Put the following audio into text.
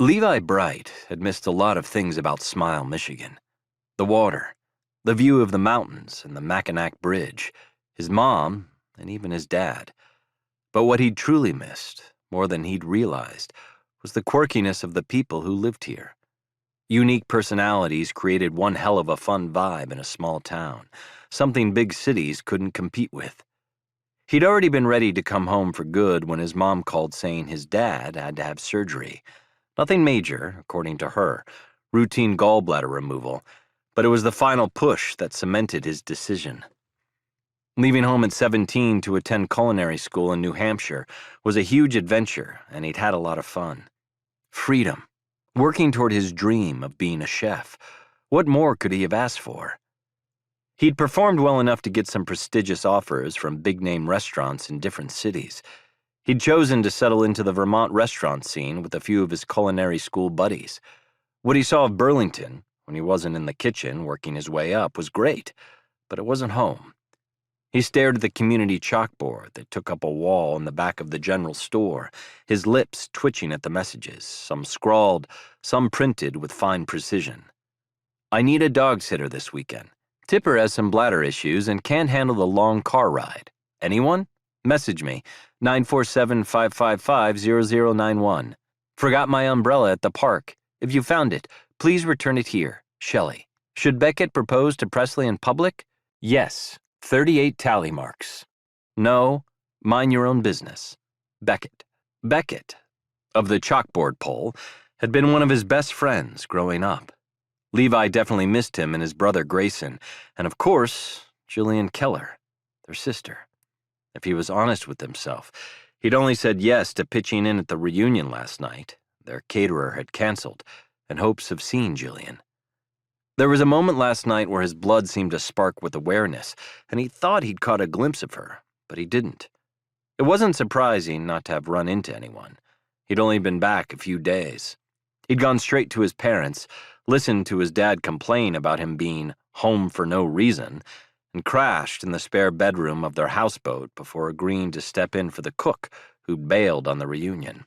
Levi Bright had missed a lot of things about Smile, Michigan. The water, the view of the mountains and the Mackinac Bridge, his mom, and even his dad. But what he'd truly missed, more than he'd realized, was the quirkiness of the people who lived here. Unique personalities created one hell of a fun vibe in a small town, something big cities couldn't compete with. He'd already been ready to come home for good when his mom called saying his dad had to have surgery. Nothing major, according to her, routine gallbladder removal, but it was the final push that cemented his decision. Leaving home at 17 to attend culinary school in New Hampshire was a huge adventure, and he'd had a lot of fun. Freedom. Working toward his dream of being a chef. What more could he have asked for? He'd performed well enough to get some prestigious offers from big-name restaurants in different cities. He'd chosen to settle into the Vermont restaurant scene with a few of his culinary school buddies. What he saw of Burlington, when he wasn't in the kitchen working his way up, was great, but it wasn't home. He stared at the community chalkboard that took up a wall in the back of the general store, his lips twitching at the messages, some scrawled, some printed with fine precision. I need a dog sitter this weekend. Tipper has some bladder issues and can't handle the long car ride. Anyone? Message me, 947-555-0091. Forgot my umbrella at the park. If you found it, please return it here. Shelley. Should Beckett propose to Presley in public? Yes. 38 tally marks. No. Mind your own business. Beckett. Beckett, of the chalkboard poll, had been one of his best friends growing up. Levi definitely missed him and his brother Grayson, and of course, Jillian Keller, their sister. If he was honest with himself, he'd only said yes to pitching in at the reunion last night. Their caterer had canceled, in hopes of seeing Jillian. There was a moment last night where his blood seemed to spark with awareness, and he thought he'd caught a glimpse of her, but he didn't. It wasn't surprising not to have run into anyone. He'd only been back a few days. He'd gone straight to his parents, listened to his dad complain about him being home for no reason, and crashed in the spare bedroom of their houseboat before agreeing to step in for the cook who'd bailed on the reunion.